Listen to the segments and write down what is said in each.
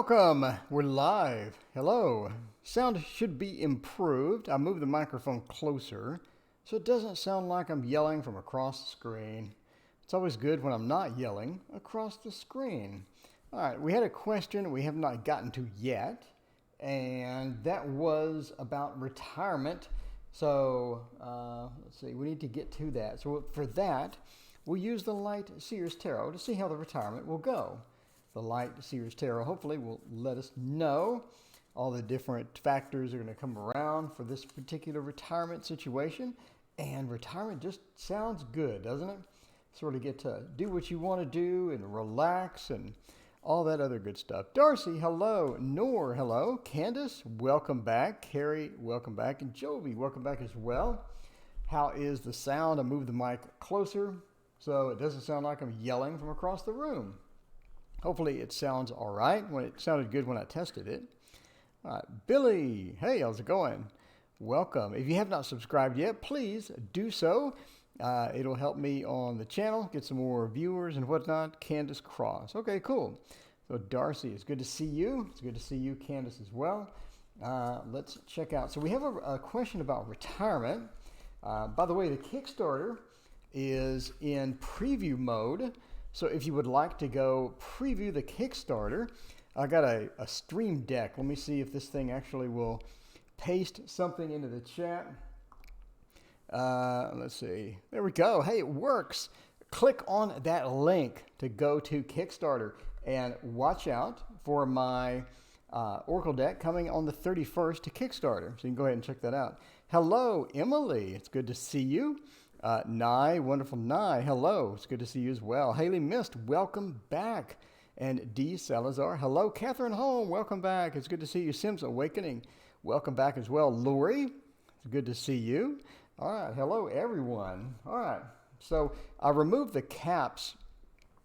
Welcome. We're live. Hello. Sound should be improved. I moved the microphone closer so it doesn't sound like I'm yelling from across the screen. It's always good when I'm not yelling across the screen. All right, we had a question we have not gotten to yet, and that was about retirement. So let's see, we need to get to that. So for that, we'll use the Light Seers Tarot to see how the retirement will go. The Light Seers Tarot hopefully will let us know all the different factors are going to come around for this particular retirement situation. And retirement just sounds good, doesn't it? Sort of get to do what you want to do and relax and all that other good stuff. Darcy, hello. Noor, hello. Candace, welcome back. Carrie, welcome back. And Jovi, welcome back as well. How is the sound? I moved the mic closer so it doesn't sound like I'm yelling from across the room. Hopefully it sounds all right. It sounded good when I tested it. All right, Billy, hey, how's it going? Welcome. If you have not subscribed yet, please do so. It'll help me on the channel, get some more viewers and whatnot. Candace Cross. Okay, cool. So Darcy, it's good to see you. It's good to see you, Candace, as well. Let's check out. So we have a question about retirement. By the way, the Kickstarter is in preview mode. So if you would like to go preview the Kickstarter, I got a Stream Deck. Let me see if this thing actually will paste something into the chat. Let's see. There we go. Hey, it works. Click on that link to go to Kickstarter and watch out for my Oracle deck coming on the 31st to Kickstarter. So you can go ahead and check that out. Hello, Emily. It's good to see you. Nye, wonderful Nye, hello. It's good to see you as well. Haley Mist, welcome back. And D. Salazar, hello. Catherine Holm, welcome back. It's good to see you. Sims Awakening, welcome back as well. Lori, it's good to see you. All right, hello everyone. All right, so I removed the caps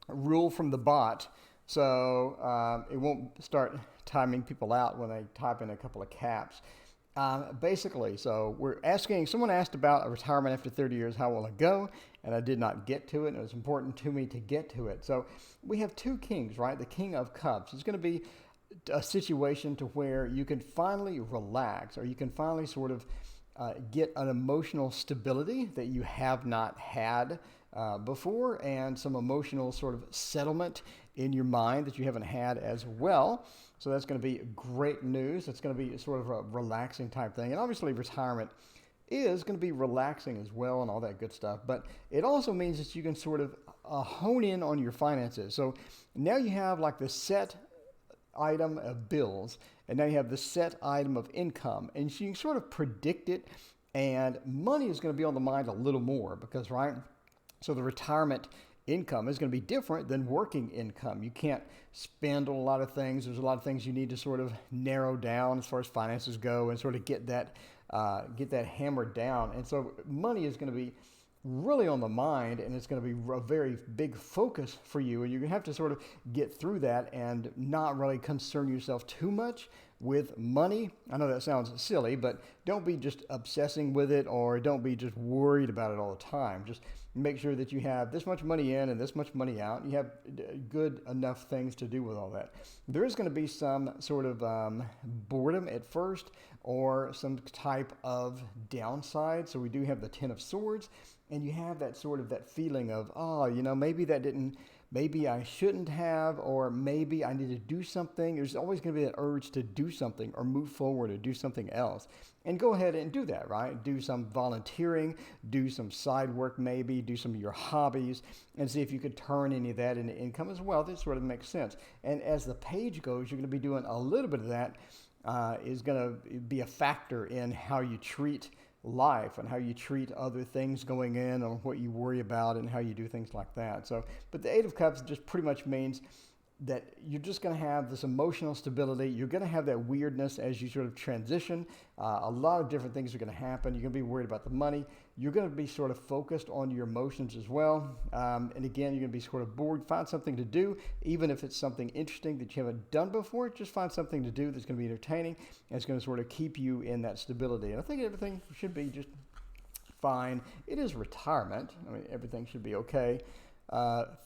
rule from the bot, so it won't start timing people out when they type in a couple of caps. Basically, so we're asking, someone asked about a retirement after 30 years, how will it go? And I did not get to it, and it was important to me to get to it. So we have two kings, right? The King of Cups. It's going to be a situation to where you can finally relax, or you can finally sort of get an emotional stability that you have not had before, and some emotional sort of settlement in your mind that you haven't had as well. So that's going to be great news. It's going to be sort of a relaxing type thing. And obviously retirement is going to be relaxing as well and all that good stuff. But it also means that you can sort of hone in on your finances. So now you have like the set item of bills, and now you have the set item of income. And so you can sort of predict it, and money is going to be on the mind a little more because, right? So the retirement income is going to be different than working income. You can't spend on a lot of things. There's a lot of things you need to sort of narrow down as far as finances go and sort of get that hammered down. And so money is going to be really on the mind, and it's going to be a very big focus for you. And you're going to have to sort of get through that and not really concern yourself too much with money. I know that sounds silly, but don't be just obsessing with it, or don't be just worried about it all the time. Just make sure that you have this much money in and this much money out. You have good enough things to do with all that. There is going to be some sort of boredom at first, or some type of downside. So we do have the Ten of Swords, and you have that sort of that feeling of, oh, you know, maybe I shouldn't have, or maybe I need to do something. There's always going to be that urge to do something or move forward or do something else. And go ahead and do that, right? Do some volunteering, do some side work maybe, do some of your hobbies, and see if you could turn any of that into income as well. That sort of makes sense. And as the page goes, you're going to be doing a little bit of that. Is going to be a factor in how you treat life and how you treat other things going in, or what you worry about and how you do things like that. So, but the Eight of Cups just pretty much means that you're just going to have this emotional stability. You're going to have that weirdness as you sort of transition. A lot of different things are going to happen. You're going to be worried about the money. You're going to be sort of focused on your emotions as well. And again, you're going to be sort of bored. Find something to do, even if it's something interesting that you haven't done before. Just find something to do that's going to be entertaining, and it's going to sort of keep you in that stability. And I think everything should be just fine. It is retirement. I mean, everything should be okay.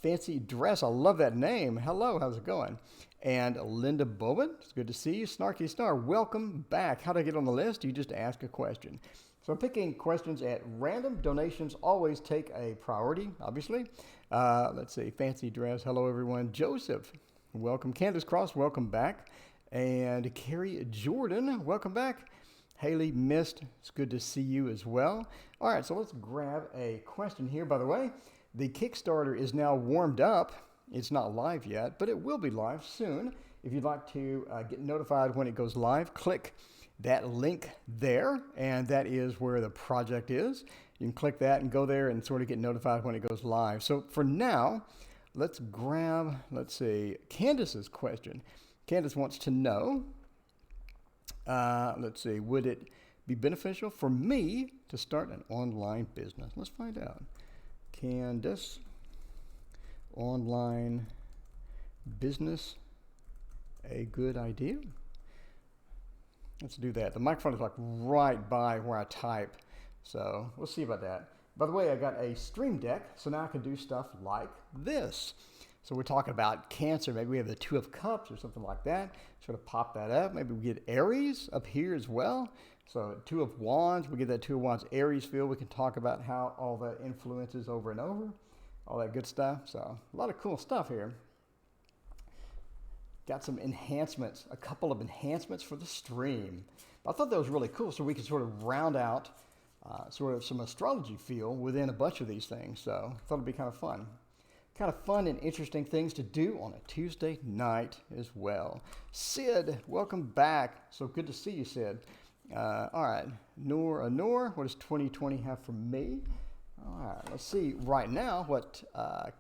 Fancy Dress, I love that name. Hello, how's it going? And Linda Bowen, it's good to see you. Snarky Star, welcome back. How do I get on the list? You just ask a question. So I'm picking questions at random. Donations always take a priority, obviously. Let's see, Fancy Dress, hello everyone. Joseph, welcome. Candace Cross, welcome back. And Carrie Jordan, welcome back. Haley Mist, it's good to see you as well. All right, so let's grab a question here. By the way, the Kickstarter is now warmed up. It's not live yet, but it will be live soon. If you'd like to get notified when it goes live, click that link there, and that is where the project is. You can click that and go there and sort of get notified when it goes live. So for now, let's see, Candace's question. Candace wants to know, let's see, would it be beneficial for me to start an online business? Let's find out. Candace, online business, a good idea? Let's do that. The microphone is like right by where I type, so we'll see about that. By the way, I got a Stream Deck, so now I can do stuff like this. So we're talking about Cancer. Maybe we have the Two of Cups or something like that. Sort of pop that up. Maybe we get Aries up here as well. So Two of Wands, we get that Two of Wands Aries feel. We can talk about how all that influences over and over, all that good stuff. So a lot of cool stuff here. Got some enhancements, a couple of enhancements for the stream. I thought that was really cool, so we could sort of round out sort of some astrology feel within a bunch of these things. So I thought it'd be kind of fun. Kind of fun and interesting things to do on a Tuesday night as well. Sid, welcome back. So good to see you, Sid. All right, Noor, what does 2020 have for me? All right, let's see right now what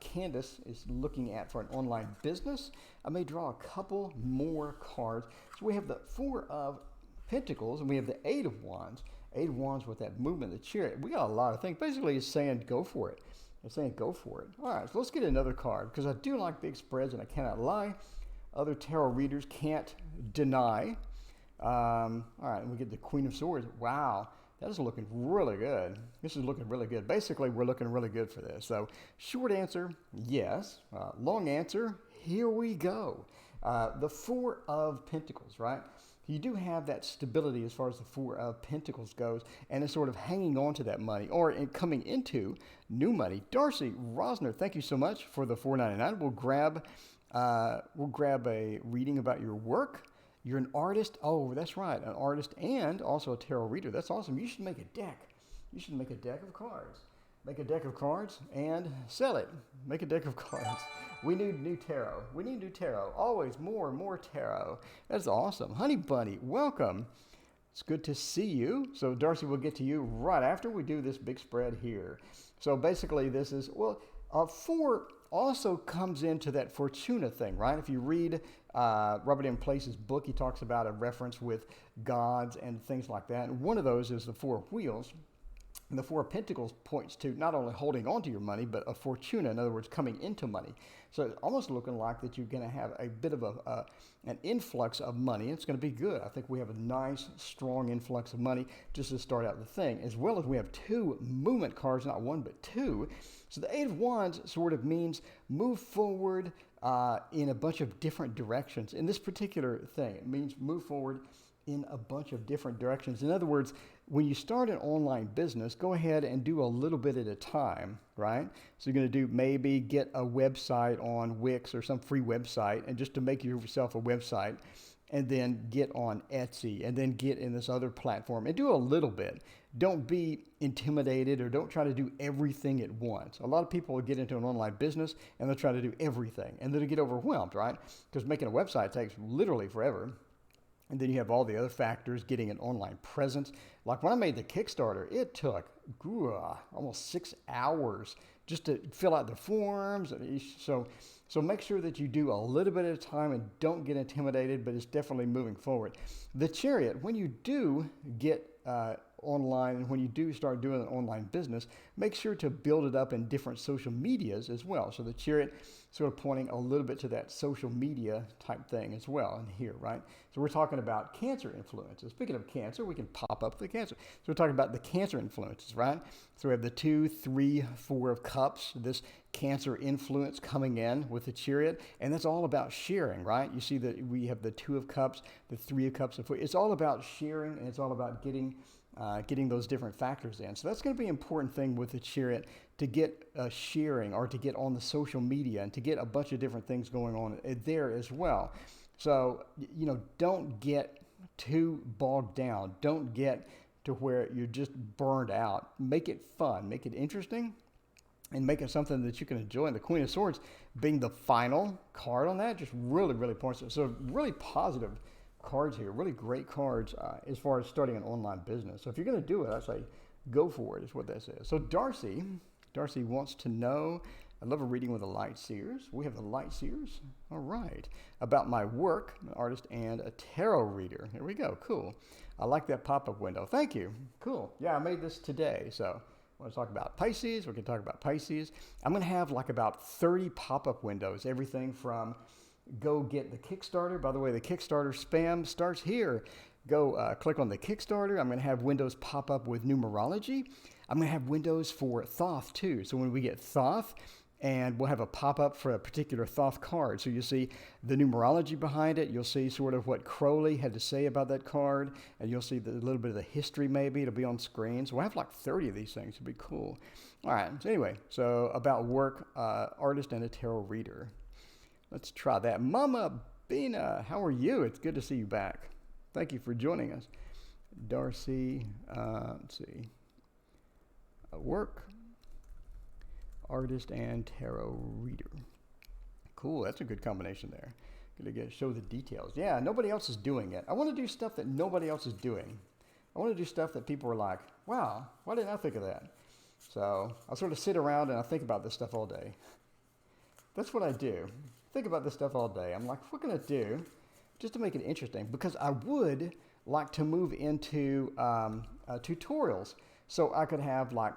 Candace is looking at for an online business. I may draw a couple more cards. So we have the Four of Pentacles and we have the Eight of Wands. Eight of Wands with that movement, the Chariot. We got a lot of things. Basically, it's saying go for it. It's saying go for it. All right, so let's get another card because I do like big spreads and I cannot lie. Other tarot readers can't deny. All right, and we get the Queen of Swords. Wow, that is looking really good. This is looking really good. Basically, we're looking really good for this. So short answer, yes. Long answer, here we go. The Four of Pentacles, right? You do have that stability as far as the Four of Pentacles goes, and it's sort of hanging on to that money or coming into new money. Darcy Rosner, thank you so much for the $4.99. We'll grab a reading about your work. You're an artist. Oh, that's right, an artist and also a tarot reader. That's awesome. You should make a deck. You should make a deck of cards. Make a deck of cards and sell it. Make a deck of cards. We need new tarot. We need new tarot. Always more and more tarot. That's awesome. Honey Bunny, welcome. It's good to see you. So Darcy, we'll get to you right after we do this big spread here. So basically this is, well, four also comes into that Fortuna thing, right? If you read Robert M. Place's book, he talks about a reference with gods and things like that. And one of those is the Four of Wheels. And the Four of Pentacles points to not only holding on to your money, but a fortuna, in other words, coming into money. So it's almost looking like that you're going to have a bit of an influx of money. It's going to be good. I think we have a nice, strong influx of money just to start out the thing, as well as we have two movement cards, not one, but two. So the Eight of Wands sort of means move forward in a bunch of different directions. In this particular thing, it means move forward in a bunch of different directions. In other words, when you start an online business, go ahead and do a little bit at a time, right? So you're going to do maybe get a website on Wix or some free website, and just to make yourself a website, and then get on Etsy, and then get in this other platform and do a little bit. Don't be intimidated or don't try to do everything at once. A lot of people will get into an online business and they'll try to do everything and then they get overwhelmed, right? Because making a website takes literally forever. And then you have all the other factors, getting an online presence. Like when I made the Kickstarter, it took almost 6 hours just to fill out the forms. So make sure that you do a little bit at a time and don't get intimidated, but it's definitely moving forward. The Chariot, when you do get online, and when you do start doing an online business, make sure to build it up in different social medias as well. So the chariot sort of pointing a little bit to that social media type thing as well in here, right? So we're talking about cancer influences. Speaking of cancer, we can pop up the cancer. So we're talking about the cancer influences, right? So we have the 2, 3, 4 of cups, this cancer influence coming in with the chariot, and that's all about sharing, right? You see that we have the 2 of cups, the 3 of cups. It's all about sharing, and it's all about getting those different factors in. So that's going to be an important thing with the chariot, to get sharing, or to get on the social media, and to get a bunch of different things going on there as well. So, don't get too bogged down. Don't get to where you're just burned out. Make it fun, make it interesting, and make it something that you can enjoy. And the Queen of Swords being the final card on that just really, really points to. So really positive cards here, really great cards as far as starting an online business. So if you're going to do it, I say go for it, is what that says. So Darcy wants to know, I love a reading with the Light Seers. We have the Light Seers. All right. About my work, an artist and a tarot reader. Here we go. Cool. I like that pop-up window. Thank you. Cool. Yeah, I made this today. So I want to talk about Pisces. We can talk about Pisces. I'm going to have like about 30 pop-up windows, everything from go get the Kickstarter. By the way, the Kickstarter spam starts here. Go click on the Kickstarter. I'm going to have windows pop up with numerology. I'm going to have windows for Thoth too. So when we get Thoth, and we'll have a pop-up for a particular Thoth card. So you'll see the numerology behind it. You'll see sort of what Crowley had to say about that card, and you'll see a little bit of the history maybe. It'll be on screen. So we'll have like 30 of these things. It'll be cool. All right. So anyway, so about work, artist and a tarot reader. Let's try that. Mama Bina, how are you? It's good to see you back. Thank you for joining us. Darcy, let's see. Work, artist, and tarot reader. Cool, that's a good combination there. Gonna show the details. Yeah, nobody else is doing it. I want to do stuff that nobody else is doing. I want to do stuff that people are like, wow, why didn't I think of that? So I sort of sit around and I think about this stuff all day. That's what I do. Think about this stuff all day. I'm like, what can I do just to make it interesting? Because I would like to move into tutorials. So I could have like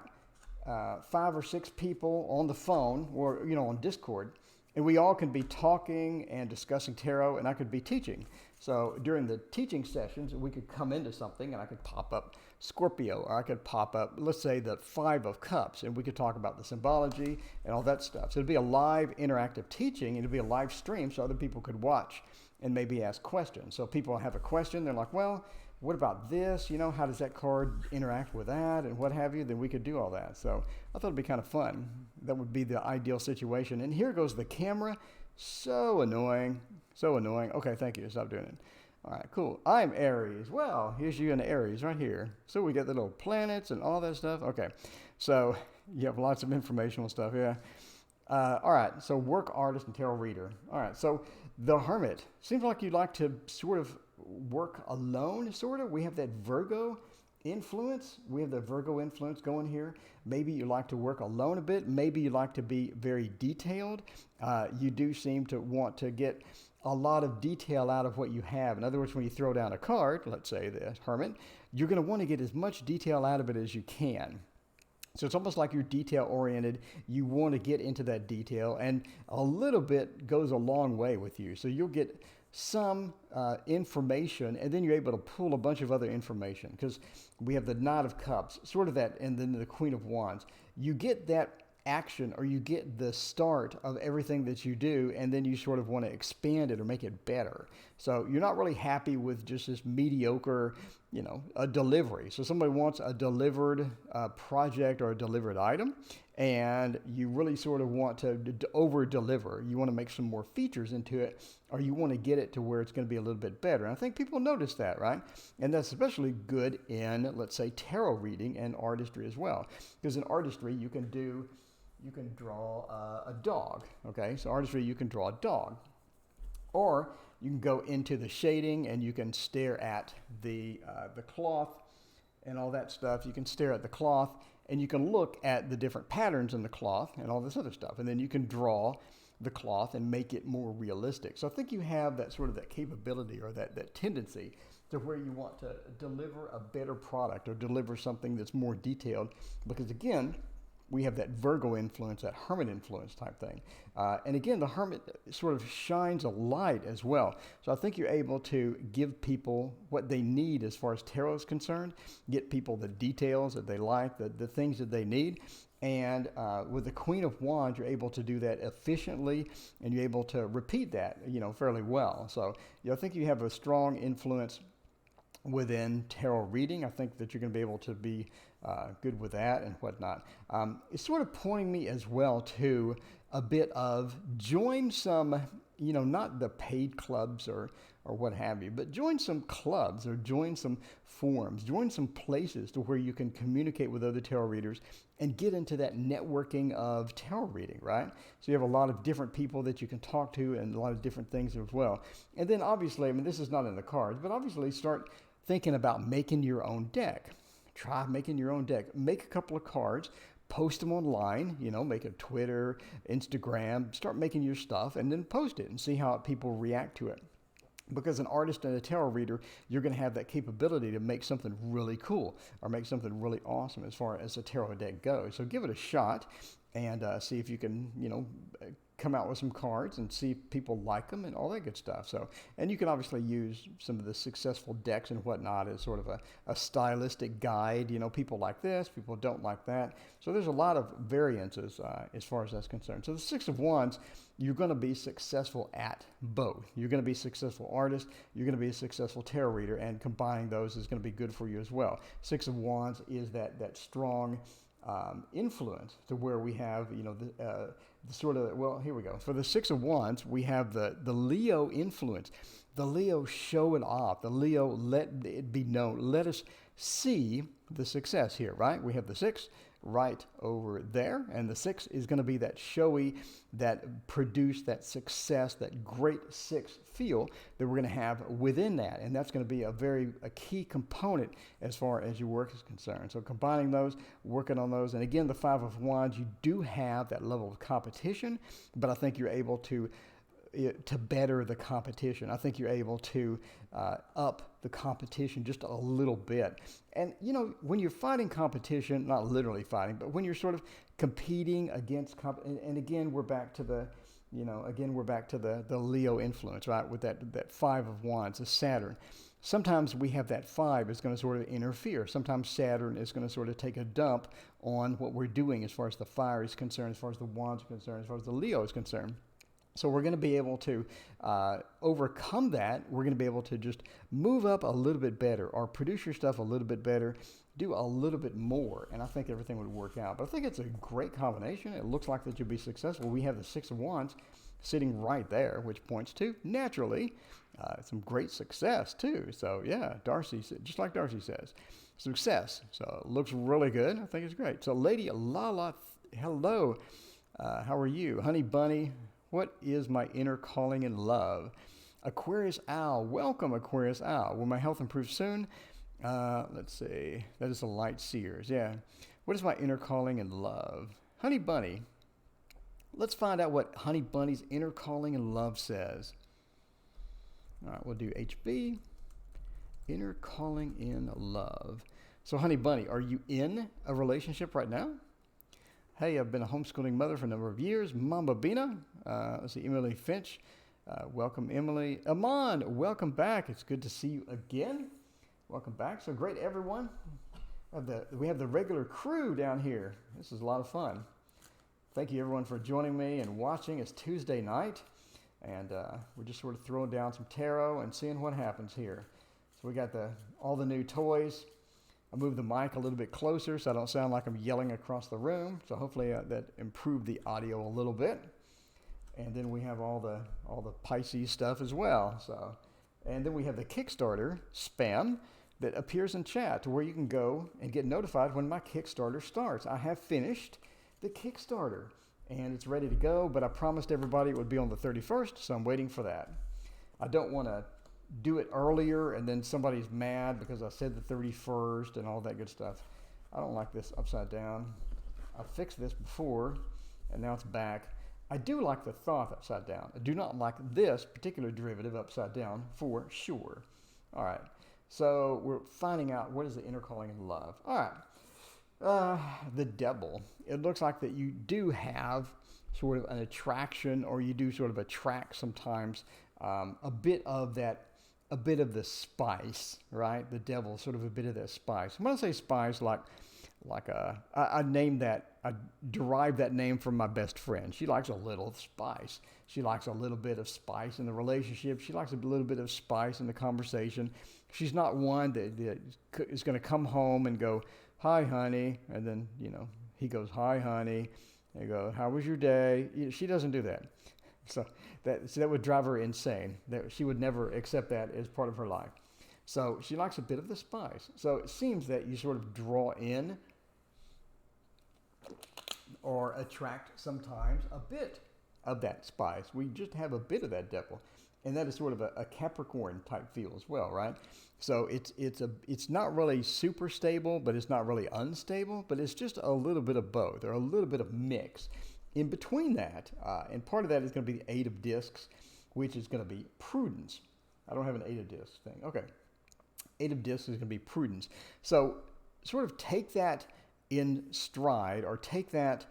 5 or 6 people on the phone, or on Discord, and we all can be talking and discussing tarot, and I could be teaching. So during the teaching sessions, we could come into something, and I could pop up Scorpio, or I could pop up, let's say, the 5 of Cups, and we could talk about the symbology and all that stuff. So it'd be a live interactive teaching, and it'd be a live stream so other people could watch and maybe ask questions. So if people have a question, they're like, well, what about this? How does that card interact with that and what have you? Then we could do all that. So I thought it'd be kind of fun. That would be the ideal situation. And here goes the camera. So annoying. So annoying. Okay, thank you. Stop doing it. All right, cool. I'm Aries. Well, here's you in Aries right here. So we get the little planets and all that stuff. Okay, so you have lots of informational stuff, yeah. All right, so work, artist, and tarot reader. All right, so the Hermit. Seems like you like to sort of work alone, sort of. We have that Virgo influence. We have the Virgo influence going here. Maybe you like to work alone a bit. Maybe you like to be very detailed. You do seem to want to get a lot of detail out of what you have. In other words, when you throw down a card, let's say the Hermit, you're going to want to get as much detail out of it as you can. So it's almost like you're detail oriented. You want to get into that detail, and a little bit goes a long way with you. So you'll get some information, and then you're able to pull a bunch of other information, because we have the Knight of Cups, sort of that, and then the Queen of Wands. You get that action, or you get the start of everything that you do, and then you sort of want to expand it or make it better. So you're not really happy with just this mediocre, a delivery. So somebody wants a delivered project or a delivered item, and you really sort of want to over deliver. You want to make some more features into it, or you want to get it to where it's going to be a little bit better. And I think people notice that, right? And that's especially good in, let's say, tarot reading and artistry as well. Because in artistry, you can draw a dog, okay? So artistry, you can draw a dog. Or you can go into the shading and you can stare at the cloth and all that stuff. You can stare at the cloth and you can look at the different patterns in the cloth and all this other stuff. And then you can draw the cloth and make it more realistic. So I think you have that sort of that capability or that tendency to where you want to deliver a better product or deliver something that's more detailed, because again, we have that Virgo influence, that hermit influence type thing. And again, the hermit sort of shines a light as well. So I think you're able to give people what they need as far as tarot is concerned, get people the details that they like, the things that they need. And with the Queen of Wands, you're able to do that efficiently, and you're able to repeat that, fairly well. So, I think you have a strong influence within tarot reading. I think that you're going to be able to be good with that and whatnot. It's sort of pointing me as well to a bit of join some, not the paid clubs or what have you, but join some clubs or join some forums, join some places to where you can communicate with other tarot readers and get into that networking of tarot reading, right? So you have a lot of different people that you can talk to and a lot of different things as well. And then obviously, this is not in the cards, but obviously start thinking about making your own deck. Try making your own deck. Make a couple of cards, post them online, make a Twitter, Instagram, start making your stuff and then post it and see how people react to it. Because an artist and a tarot reader, you're going to have that capability to make something really cool or make something really awesome as far as a tarot deck goes. So give it a shot and see if you can, come out with some cards and see if people like them and all that good stuff. So, and you can obviously use some of the successful decks and whatnot as sort of a stylistic guide. People like this, people don't like that. So there's a lot of variances as far as that's concerned. So the Six of Wands, you're going to be successful at both. You're going to be a successful artist. You're going to be a successful tarot reader, and combining those is going to be good for you as well. Six of Wands is that strong influence to where we have, the sort of, well, here we go. For the Six of Wands, we have the Leo influence. The Leo show it off. The Leo let it be known. Let us see the success here, right? We have the six right over there, and the six is going to be that showy, that produce that success, that great six feel that we're going to have within that, and that's going to be a key component as far as your work is concerned. So combining those, working on those, and again, the Five of Wands, you do have that level of competition, but I think you're able to better the competition. I think you're able to up the competition just a little bit. And when you're fighting competition, not literally fighting, but when you're sort of competing against and again we're back to the the Leo influence, right? With that Five of Wands, the Saturn. Sometimes we have that five is going to sort of interfere. Sometimes Saturn is going to sort of take a dump on what we're doing as far as the fire is concerned, as far as the wands are concerned, as far as the Leo is concerned. So we're going to be able to overcome that. We're going to be able to just move up a little bit better or produce your stuff a little bit better, do a little bit more, and I think everything would work out. But I think it's a great combination. It looks like that you'll be successful. We have the Six of Wands sitting right there, which points to, naturally, some great success too. So yeah, Darcy, just like Darcy says, success. So it looks really good. I think it's great. So Lady Lala, hello. How are you? Honey Bunny, what is my inner calling in love? Aquarius Owl, welcome Aquarius Owl. Will my health improve soon? Let's see, that is the Light Seers, yeah. What is my inner calling in love? Honey Bunny, let's find out what Honey Bunny's inner calling in love says. All right, we'll do HB, inner calling in love. So Honey Bunny, are you in a relationship right now? Hey, I've been a homeschooling mother for a number of years. Mamba Bina. Let's see, Emily Finch. Welcome, Emily. Aman, welcome back. It's good to see you again. Welcome back. So great, everyone. We have the regular crew down here. This is a lot of fun. Thank you, everyone, for joining me and watching. It's Tuesday night, and we're just sort of throwing down some tarot and seeing what happens here. So we got all the new toys. I moved the mic a little bit closer so I don't sound like I'm yelling across the room. So hopefully that improved the audio a little bit. And then we have all the Pisces stuff as well. So, and then we have the Kickstarter spam that appears in chat to where you can go and get notified when my Kickstarter starts. I have finished the Kickstarter and it's ready to go, but I promised everybody it would be on the 31st, so I'm waiting for that. I don't want to do it earlier and then somebody's mad because I said the 31st and all that good stuff. I don't like this upside down. I fixed this before and now it's back. I do like the Thoth upside down. I do not like this particular derivative upside down for sure. All right, so we're finding out what is the inner calling of love. All right, the devil. It looks like that you do have sort of an attraction, or you do sort of attract sometimes a bit of the spice, right? The devil, sort of a bit of that spice. When I say spice, I named that, I derived that name from my best friend. She likes a little spice. She likes a little bit of spice in the relationship. She likes a little bit of spice in the conversation. She's not one that is going to come home and go, "Hi, honey," and then, he goes, "Hi, honey." They go, "How was your day?" She doesn't do that. So that would drive her insane. She would never accept that as part of her life. So she likes a bit of the spice. So it seems that you sort of draw in or attract sometimes a bit of that spice. We just have a bit of that devil. And that is sort of a Capricorn type feel as well, right? So it's not really super stable, but it's not really unstable, but it's just a little bit of both, or a little bit of mix. In between that, and part of that is going to be the Eight of Discs, which is going to be prudence. I don't have an Eight of Discs thing. Okay. Eight of Discs is going to be prudence. So sort of take that in stride, or take that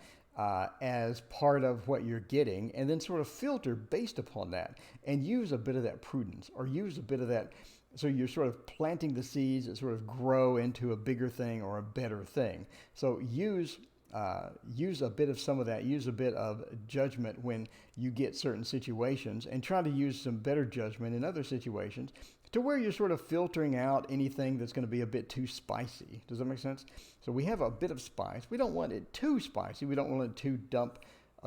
as part of what you're getting, and then sort of filter based upon that, and use a bit of that prudence, or use a bit of that. So you're sort of planting the seeds that sort of grow into a bigger thing or a better thing. So use a bit of some of that, use a bit of judgment when you get certain situations, and try to use some better judgment in other situations, to where you're sort of filtering out anything that's going to be a bit too spicy. Does that make sense? So we have a bit of spice. We don't want it too spicy. We don't want it to dump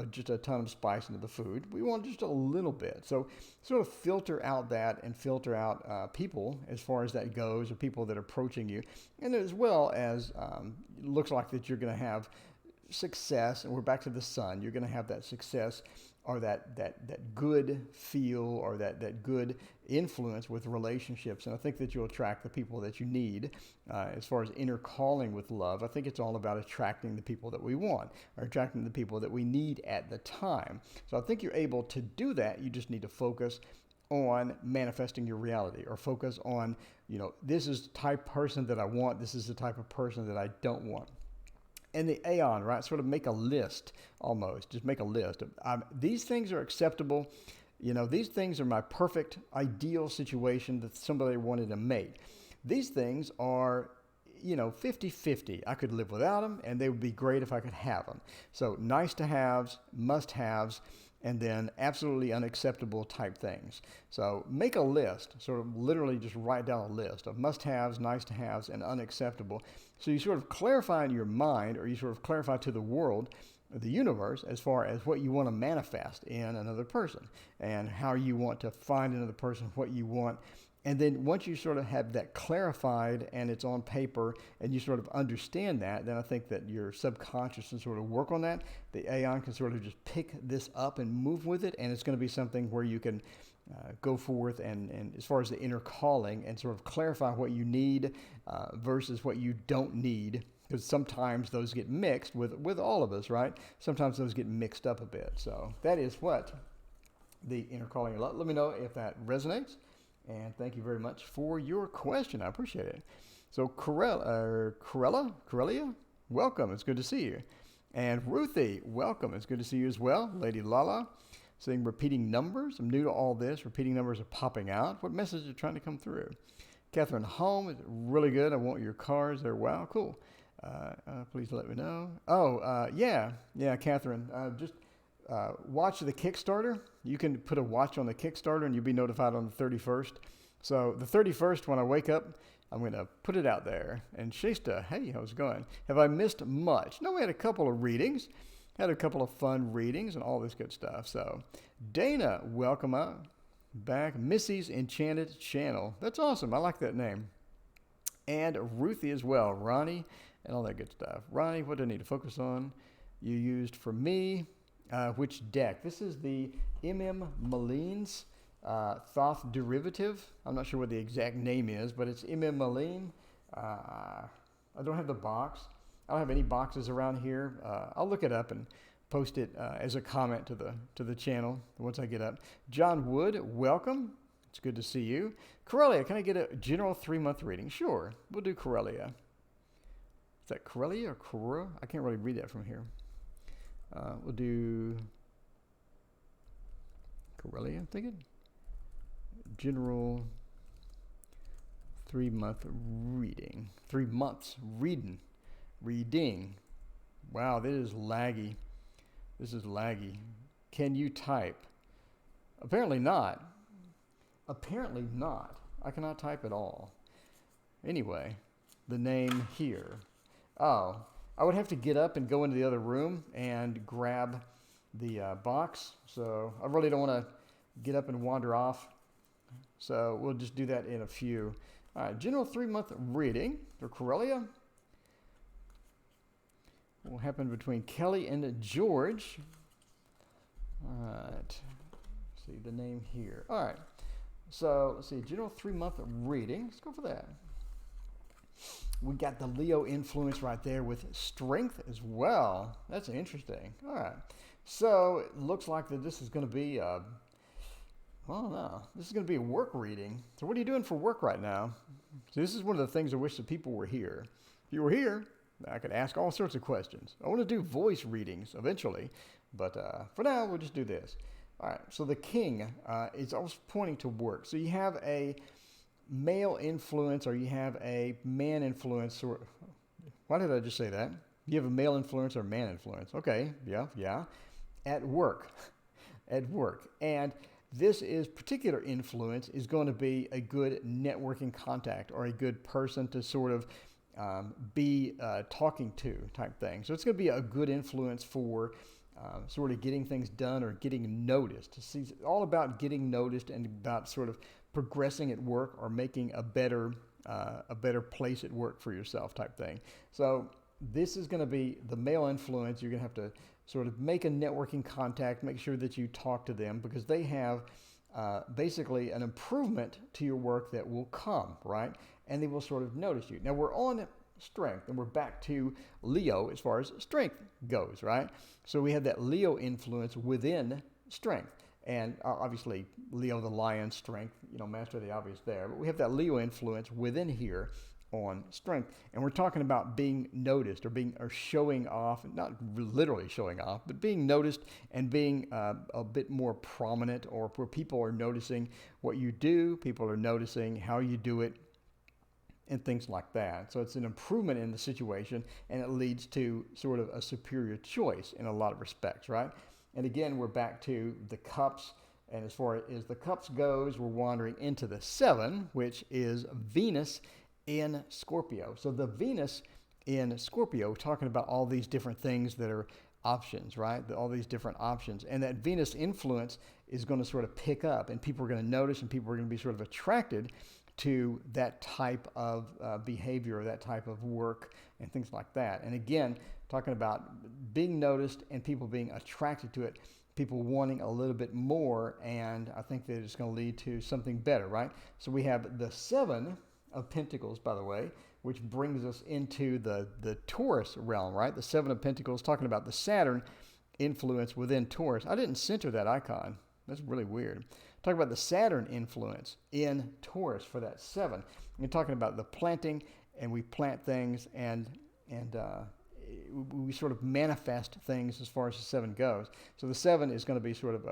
just a ton of spice into the food. We want just a little bit. So sort of filter out that, and filter out people as far as that goes, or people that are approaching you. And as well as it looks like that you're going to have success, and we're back to the sun. You're going to have that success, or that good feel, or that good influence with relationships. And I think that you'll attract the people that you need. As far as inner calling with love, I think it's all about attracting the people that we want, or attracting the people that we need at the time. So I think you're able to do that. You just need to focus on manifesting your reality, or focus on, this is the type of person that I want. This is the type of person that I don't want. And the aeon, right? Sort of make a list, almost. Just make a list. These things are acceptable. These things are my perfect, ideal situation that somebody wanted to mate. These things are, 50-50. I could live without them, and they would be great if I could have them. So nice to haves, must haves, and then absolutely unacceptable type things. So make a list, sort of literally just write down a list of must-haves, nice-to-haves, and unacceptable. So you sort of clarify in your mind, or you sort of clarify to the world, the universe, as far as what you want to manifest in another person, and how you want to find another person, what you want. And then once you sort of have that clarified, and it's on paper, and you sort of understand that, then I think that your subconscious can sort of work on that. The Aeon can sort of just pick this up and move with it, and it's going to be something where you can go forth and as far as the inner calling, and sort of clarify what you need versus what you don't need. Because sometimes those get mixed with all of us, right? Sometimes those get mixed up a bit. So that is what the inner calling. Let me know if that resonates. And thank you very much for your question. I appreciate it. So Corellia, welcome. It's good to see you. And Ruthie, welcome. It's good to see you as well. Lady Lala, saying repeating numbers. I'm new to all this. Repeating numbers are popping out. What message are trying to come through? Catherine Home is really good. I want your cars there. Wow, cool. Please let me know. Yeah, Catherine. Just watch the Kickstarter. You can put a watch on the Kickstarter, and you'll be notified on the 31st. So the 31st, when I wake up, I'm going to put it out there. And Shasta, hey, how's it going? Have I missed much? No, we had a couple of readings. Had a couple of fun readings and all this good stuff. So Dana, welcome back. Missy's Enchanted Channel. That's awesome. I like that name. And Ruthie as well. Ronnie and all that good stuff. Ronnie, what do I need to focus on? You used for me. Which deck? This is the M.M. Maline's Thoth derivative. I'm not sure what the exact name is, but it's M.M. Maline. I don't have the box. I don't have any boxes around here. I'll look it up and post it as a comment to the channel once I get up. John Wood, welcome. It's good to see you. Corellia, can I get a general 3-month reading? Sure, we'll do Corellia. Is that Corellia or Corella? I can't really read that from here. We'll do Corellia, I'm thinking. General 3-month reading. 3 months reading. Reading. Wow, this is laggy. This is laggy. Can you type? Apparently not. Apparently not. I cannot type at all. Anyway, the name here. Oh, I would have to get up and go into the other room and grab the box. So I really don't want to get up and wander off. So we'll just do that in a few. All right, general 3-month reading for Corellia. What will happen between Kelly and George? All right. See the name here. All right. So let's see, general 3-month reading. Let's go for that. We got the Leo influence right there with strength as well. That's interesting. All right. So it looks like that this is going to be, well, no, this is going to be a work reading. So what are you doing for work right now? So this is one of the things I wish the people were here. If you were here, I could ask all sorts of questions. I want to do voice readings eventually, but for now, we'll just do this. All right, so the king is always pointing to work. So you have a male influence or you have a man influence. Or why did I just say that? You have a male influence or man influence. Okay, yeah. At work, at work. And this is particular influence is going to be a good networking contact or a good person to sort of be talking to type thing. So it's going to be a good influence for sort of getting things done or getting noticed. It's all about getting noticed and about sort of progressing at work or making a better place at work for yourself type thing. So this is going to be the male influence. You're going to have to sort of make a networking contact, make sure that you talk to them because they have basically an improvement to your work that will come, right? And they will sort of notice you. Now we're on strength and we're back to Leo as far as strength goes, right? So we have that Leo influence within strength. And obviously Leo the lion, strength, master the obvious there. But we have that Leo influence within here on strength. And we're talking about being noticed or showing off, not literally showing off, but being noticed and being a bit more prominent, or where people are noticing what you do, people are noticing how you do it, and things like that. So it's an improvement in the situation, and it leads to sort of a superior choice in a lot of respects, right? And again, we're back to the cups, and as far as the cups goes, we're wandering into the 7, which is Venus in Scorpio. So the Venus in Scorpio, we're talking about all these different things that are options, right? All these different options. And that Venus influence is going to sort of pick up, and people are going to notice, and people are going to be sort of attracted to that type of behavior, or that type of work, and things like that. And again, talking about being noticed and people being attracted to it, people wanting a little bit more, and I think that it's going to lead to something better, right? So we have the 7 of Pentacles, by the way, which brings us into the Taurus realm, right? The 7 of Pentacles, talking about the Saturn influence within Taurus. I didn't center that icon. That's really weird. Talk about the Saturn influence in Taurus for that 7. You're talking about the planting, and we plant things, and we sort of manifest things as far as the 7 goes. So the 7 is going to be sort of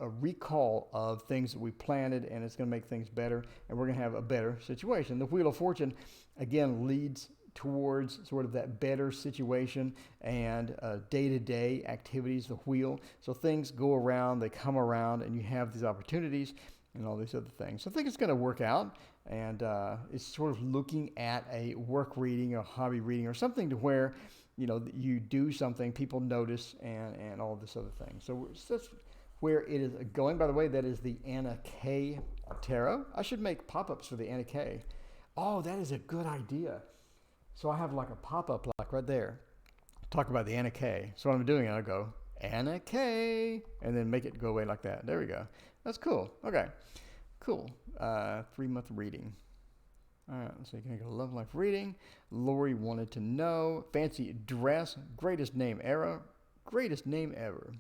a recall of things that we planted, and it's going to make things better, and we're going to have a better situation. The Wheel of Fortune, again, leads towards sort of that better situation and day-to-day activities, the wheel. So things go around, they come around, and you have these opportunities and all these other things. So I think it's going to work out, and it's sort of looking at a work reading, a hobby reading, or something to where, you do something, people notice, and all this other thing. So that's where it is going. By the way, that is the Anna K Tarot. I should make pop-ups for the Anna K. Oh, that is a good idea. So I have like a pop-up like right there. Talk about the Anna K. So what I'm doing, I go, Anna K, and then make it go away like that. There we go. That's cool. Okay, cool. 3-month reading. All right, so you can get a love life reading. Lori wanted to know, fancy dress, greatest name era, Greatest name ever.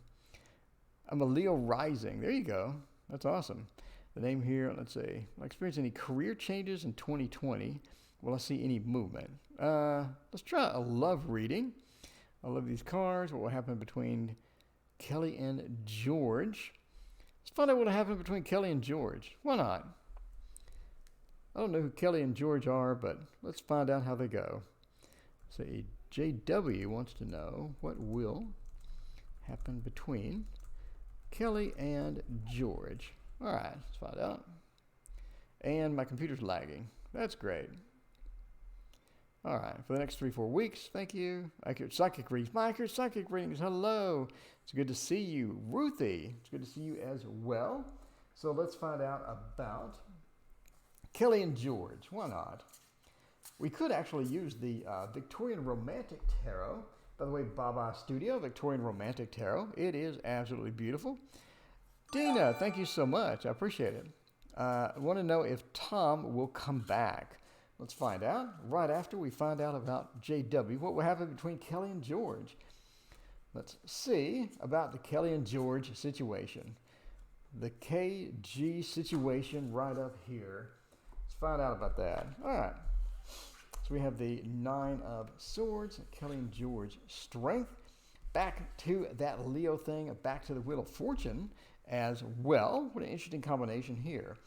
I'm a Leo rising. There you go. That's awesome. The name here, let's see. Will I experience any career changes in 2020? Will I see any movement? Let's try a love reading. I love these cards. What will happen between Kelly and George? Let's find out what will happen between Kelly and George. Why not? I don't know who Kelly and George are, but let's find out how they go. Say JW wants to know what will happen between Kelly and George. All right, let's find out. And my computer's lagging. That's great. All right, for the next 3-4 weeks, thank you. Accurate Psychic Readings. My Accurate Psychic Readings, hello. It's good to see you. Ruthie, it's good to see you as well. So let's find out about Kelly and George. Why not? We could actually use the Victorian Romantic Tarot. By the way, Baba Studio, Victorian Romantic Tarot. It is absolutely beautiful. Dina, thank you so much. I appreciate it. I want to know if Tom will come back. Let's find out. Right after we find out about JW, what will happen between Kelly and George? Let's see about the Kelly and George situation. The KG situation right up here. Let's find out about that. All right. So we have the 9 of Swords, Kelly and George, Strength. Back to that Leo thing, back to the Wheel of Fortune as well. What an interesting combination here.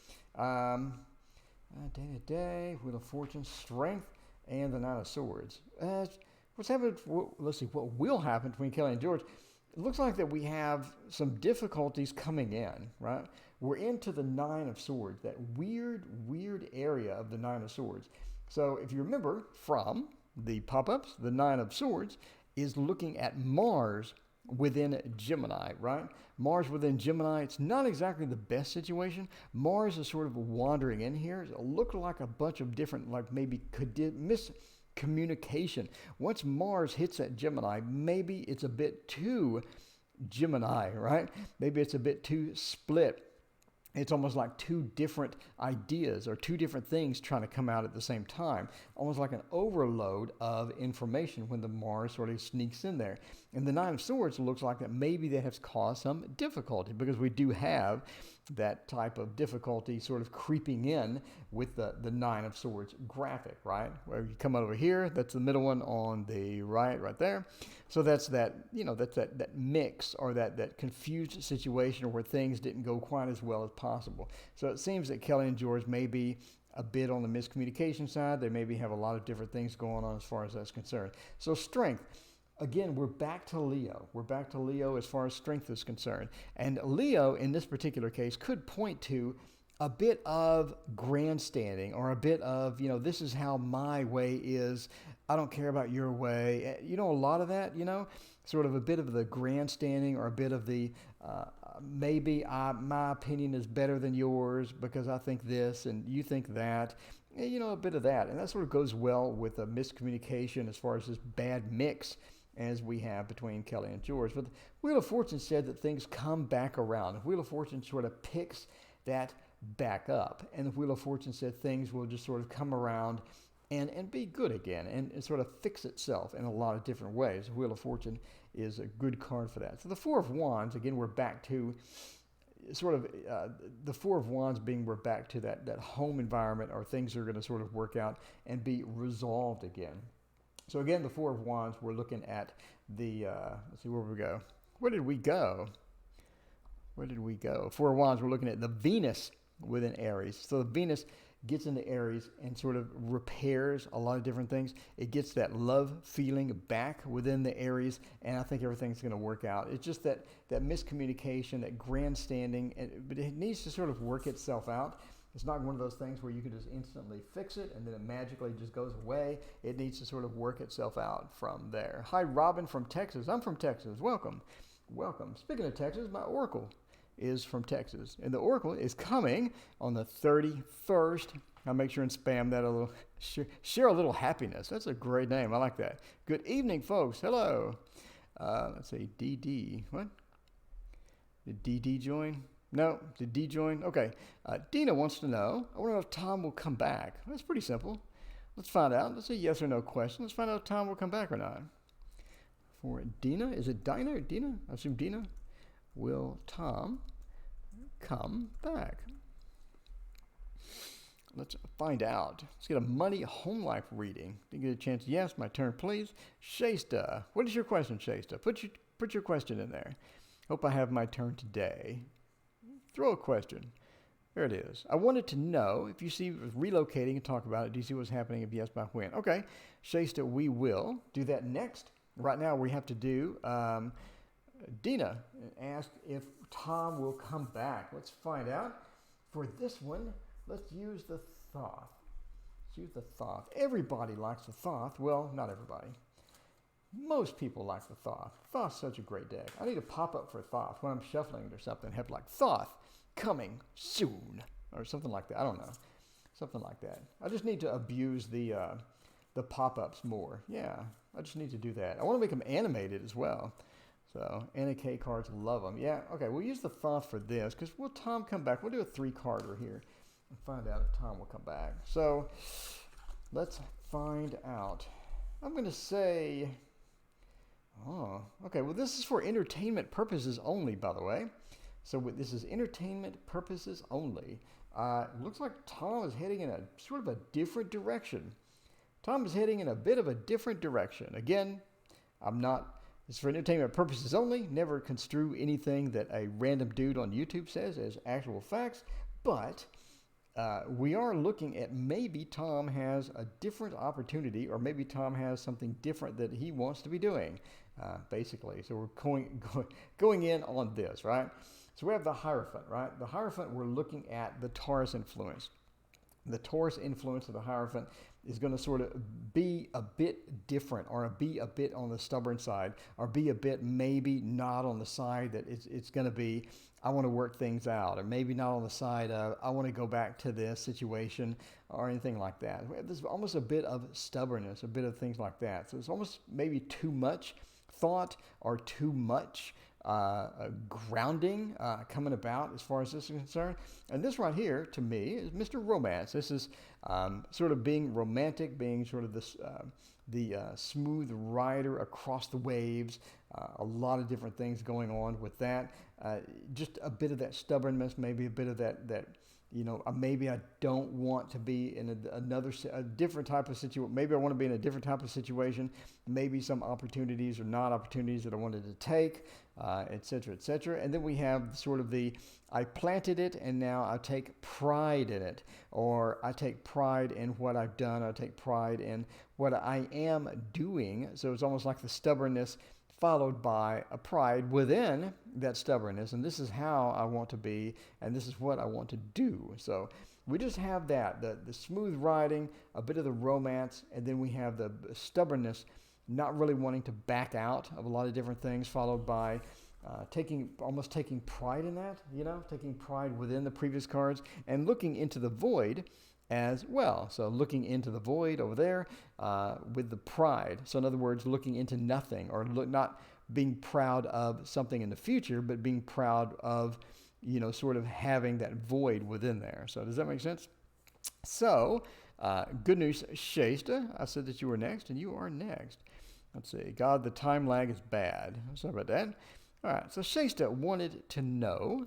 Day to day, Wheel of Fortune, Strength, and the 9 of Swords. What's happened? Let's see. What will happen between Kelly and George? It looks like that we have some difficulties coming in, right? We're into the 9 of Swords, that weird area of the 9 of Swords. So if you remember from the pop-ups, the 9 of Swords is looking at Mars within Gemini, right? Mars within Gemini, it's not exactly the best situation. Mars is sort of wandering in here. It looked like a bunch of different, like maybe miscommunication. Once Mars hits that Gemini, maybe it's a bit too Gemini, right? Maybe it's a bit too split. It's almost like two different ideas or two different things trying to come out at the same time, almost like an overload of information when the Mars sort of sneaks in there. And the 9 of Swords looks like that maybe that has caused some difficulty because we do have that type of difficulty sort of creeping in with the 9 of Swords graphic, right? Where you come over here, that's the middle one on the right there. So that's that, that's that mix or that confused situation where things didn't go quite as well as possible. So it seems that Kelly and George may be a bit on the miscommunication side. They maybe have a lot of different things going on as far as that's concerned. So Strength. Again, we're back to Leo. We're back to Leo as far as strength is concerned. And Leo, in this particular case, could point to a bit of grandstanding or a bit of, this is how my way is. I don't care about your way. A lot of that, sort of a bit of the grandstanding or a bit of the my opinion is better than yours because I think this and you think that. A bit of that. And that sort of goes well with a miscommunication as far as this bad mix as we have between Kelly and George. But the Wheel of Fortune said that things come back around. The Wheel of Fortune sort of picks that back up. And the Wheel of Fortune said things will just sort of come around and be good again and sort of fix itself in a lot of different ways. The Wheel of Fortune is a good card for that. So the 4 of Wands, again, we're back to sort of the 4 of Wands being we're back to that home environment or things are going to sort of work out and be resolved again. So again, the 4 of Wands, we're looking at the, let's see where we go. Where did we go? 4 of Wands, we're looking at the Venus within Aries. So the Venus gets into Aries and sort of repairs a lot of different things. It gets that love feeling back within the Aries, and I think everything's going to work out. It's just that miscommunication, that grandstanding, but it needs to sort of work itself out. It's not one of those things where you can just instantly fix it and then it magically just goes away. It needs to sort of work itself out from there. Hi, Robin from Texas. I'm from Texas. Welcome. Speaking of Texas, my Oracle is from Texas. And the Oracle is coming on the 31st. I'll make sure and spam that a little. Share a little happiness. That's a great name. I like that. Good evening, folks. Hello. Let's see. DD. What? Did DD join? No. Did D join? Okay. Dina wants to know, I want to know if Tom will come back. That's pretty simple. Let's find out. That's a yes or no question. Let's find out if Tom will come back or not. for Dina. Is it Dinah or Dina? I assume Dina. Will Tom come back? Let's find out. Let's get a money home life reading. Did you get a chance? Yes, my turn, please. Shasta, what is your question, Shasta? Put your question in there. Hope I have my turn today. Throw a question. There it is. I wanted to know if you see relocating and talk about it. Do you see what's happening? If yes, by when? Okay, Shasta, we will do that next. Right now, we have to do Dina asked if Tom will come back. Let's find out. For this one, let's use the Thoth. Let's use the Thoth. Everybody likes the Thoth. Well, not everybody. Most people like the Thoth. Thoth's such a great deck. I need a pop-up for Thoth when I'm shuffling or something. Have like Thoth coming soon or something like that. I don't know. Something like that. I just need to abuse the pop-ups more. Yeah, I just need to do that. I want to make them animated as well. So, Anna K cards, love them. Yeah, okay, we'll use the Thoth for this because will Tom come back? We'll do a 3-carder here and find out if Tom will come back. So, let's find out. I'm going to say, oh, okay, well, this is for entertainment purposes only, by the way. So, this is entertainment purposes only. Looks like Tom is heading in a sort of a different direction. Tom is heading in a bit of a different direction. Again, it's for entertainment purposes only. Never construe anything that a random dude on YouTube says as actual facts. But we are looking at maybe Tom has a different opportunity, or maybe Tom has something different that he wants to be doing, basically. So we're going in on this, right? So we have the Hierophant, right? The Hierophant, we're looking at the Taurus influence. The Taurus influence of the Hierophant is going to sort of be a bit different, or be a bit on the stubborn side, or be a bit maybe not on the side that it's going to be, I want to work things out, or maybe not on the side of, I want to go back to this situation, or anything like that. There's almost a bit of stubbornness, a bit of things like that. So it's almost maybe too much thought, or too much grounding coming about as far as this is concerned. And this right here, to me, is Mr. Romance. This is sort of being romantic, being sort of this the smooth rider across the waves. A lot of different things going on with that. Just a bit of that stubbornness, maybe a bit of that maybe I don't want to be in a different type of situation. Maybe I want to be in a different type of situation. Maybe some opportunities are not opportunities that I wanted to take, et cetera, et cetera. And then we have sort of I planted it and now I take pride in it, or I take pride in what I've done. I take pride in what I am doing. So it's almost like the stubbornness followed by a pride within that stubbornness. And this is how I want to be, and this is what I want to do. So we just have that, the smooth riding, a bit of the romance, and then we have the stubbornness, not really wanting to back out of a lot of different things, followed by almost taking pride in that, taking pride within the previous cards, and looking into the void as well. So looking into the void over there with the pride. So in other words, looking into nothing, or not being proud of something in the future, but being proud of, sort of having that void within there. So does that make sense? So good news, Shasta. I said that you were next, and you are next. Let's see. God, the time lag is bad. Sorry about that. All right. So Shasta wanted to know.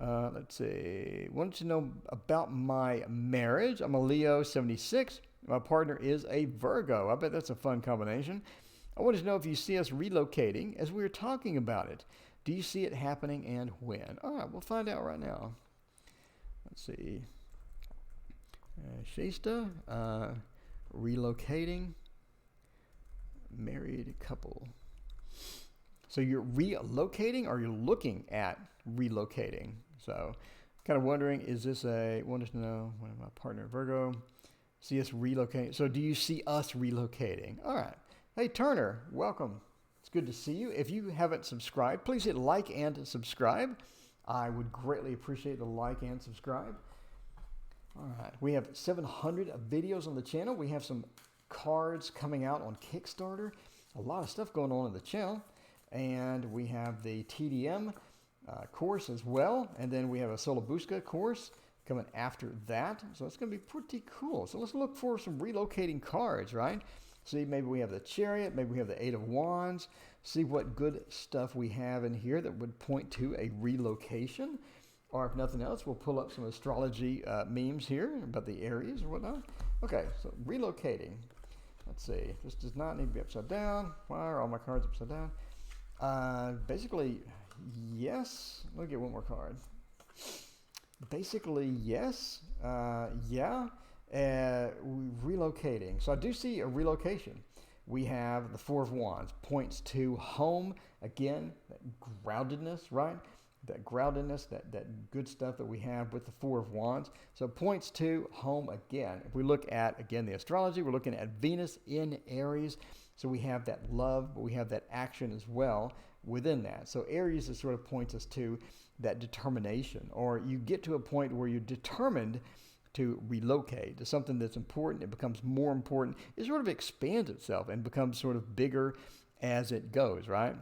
Wanted to know about my marriage. I'm a Leo 76. My partner is a Virgo. I bet that's a fun combination. I wanted to know if you see us relocating as we were talking about it. Do you see it happening, and when? All right, we'll find out right now. Let's see. Shasta, relocating, married couple. So you're relocating, or you're looking at relocating? So kind of wondering, wanted to know when my partner Virgo, see us relocating. So do you see us relocating? All right. Hey, Turner, welcome. It's good to see you. If you haven't subscribed, please hit like and subscribe. I would greatly appreciate the like and subscribe. All right. We have 700 videos on the channel. We have some cards coming out on Kickstarter. A lot of stuff going on the channel. And we have the TDM course as well. And then we have a Solabuska course coming after that. So it's going to be pretty cool. So let's look for some relocating cards, right? See, maybe we have the Chariot, maybe we have the Eight of Wands. See what good stuff we have in here that would point to a relocation. Or if nothing else, we'll pull up some astrology memes here about the Aries or whatnot. Okay, so relocating. Let's see. This does not need to be upside down. Why are all my cards upside down? Basically, yes. Let me get one more card. Basically, yes. Yeah. Relocating. So I do see a relocation. We have the Four of Wands. Points to home. Again, that groundedness, right? That groundedness, that good stuff that we have with the Four of Wands. So it points to home again. If we look at, again, the astrology, we're looking at Venus in Aries. So we have that love, but we have that action as well within that. So Aries is sort of points us to that determination, or you get to a point where you're determined to relocate to something that's important. It becomes more important. It sort of expands itself and becomes sort of bigger as it goes, right?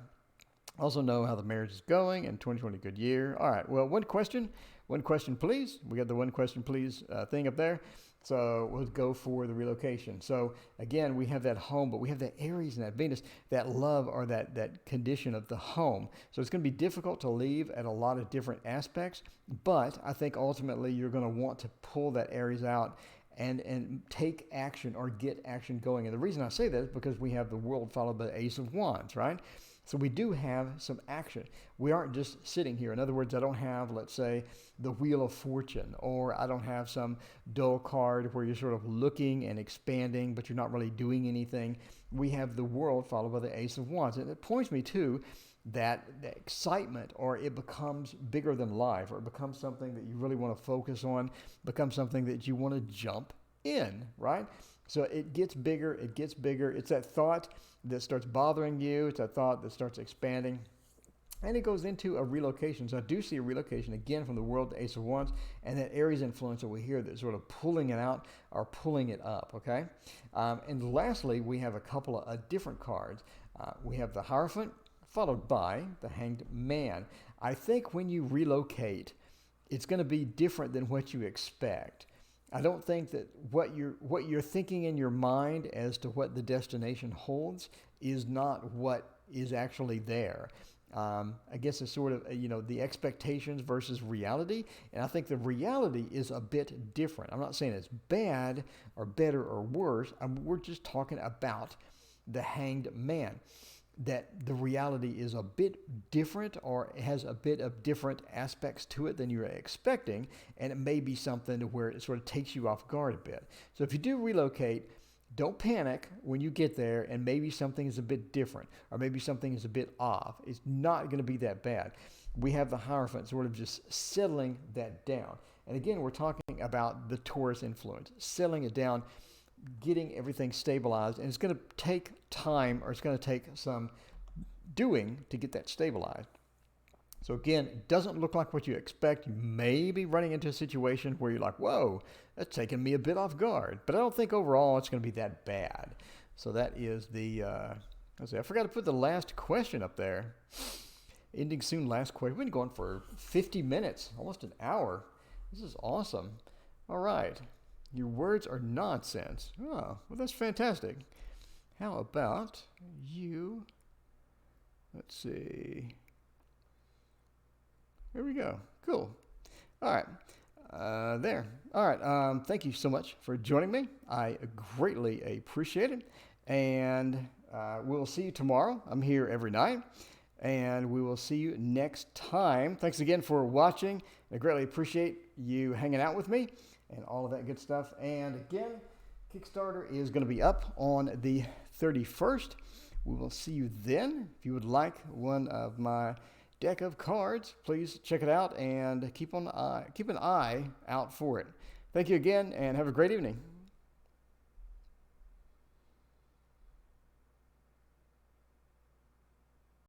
Also know how the marriage is going, and 2020, good year. All right, well, one question, please. We got the one question, please thing up there. So we'll go for the relocation. So again, we have that home, but we have that Aries and that Venus, that love or that condition of the home. So it's going to be difficult to leave at a lot of different aspects, but I think ultimately you're going to want to pull that Aries out and take action or get action going. And the reason I say that is because we have the World followed by the Ace of Wands, right? So we do have some action. We aren't just sitting here. In other words, I don't have, let's say, the Wheel of Fortune, or I don't have some dull card where you're sort of looking and expanding, but you're not really doing anything. We have the World followed by the Ace of Wands. And it points me to that excitement, or it becomes bigger than life, or it becomes something that you really want to focus on, becomes something that you want to jump in, right? So it gets bigger, it gets bigger. It's that thought that starts bothering you. It's that thought that starts expanding. And it goes into a relocation. So I do see a relocation, again, from the World to Ace of Wands, and that Aries influence that we hear that's sort of pulling it out or pulling it up, okay? And lastly, we have a couple of different cards. We have the Hierophant, followed by the Hanged Man. I think when you relocate, it's going to be different than what you expect. I don't think that what you're thinking in your mind as to what the destination holds is not what is actually there. I guess it's sort of, the expectations versus reality. And I think the reality is a bit different. I'm not saying it's bad or better or worse. We're just talking about the Hanged Man. That the reality is a bit different, or has a bit of different aspects to it than you're expecting, and it may be something where it sort of takes you off guard a bit. So if you do relocate, don't panic when you get there and maybe something is a bit different, or maybe something is a bit off. It's not going to be that bad. We have the Hierophant sort of just settling that down. And again, we're talking about the Taurus influence, settling it down, getting everything stabilized, and it's going to take time, or it's going to take some doing to get that stabilized. So again, it doesn't look like what you expect. You may be running into a situation where you're like, whoa, that's taking me a bit off guard. But I don't think overall it's going to be that bad. So that is the, let's see, I forgot to put the last question up there. Ending soon, last question. We've been going for 50 minutes, almost an hour. This is awesome. All right. Your words are nonsense. Oh, well, that's fantastic. How about you? Let's see. There we go. Cool. All right. There. All right. Thank you so much for joining me. I greatly appreciate it. And we'll see you tomorrow. I'm here every night. And we will see you next time. Thanks again for watching. I greatly appreciate you hanging out with me and all of that good stuff. And again, Kickstarter is going to be up on the 31st. We will see you then. If you would like one of my deck of cards, please check it out and keep an eye out for it. Thank you again, and have a great evening.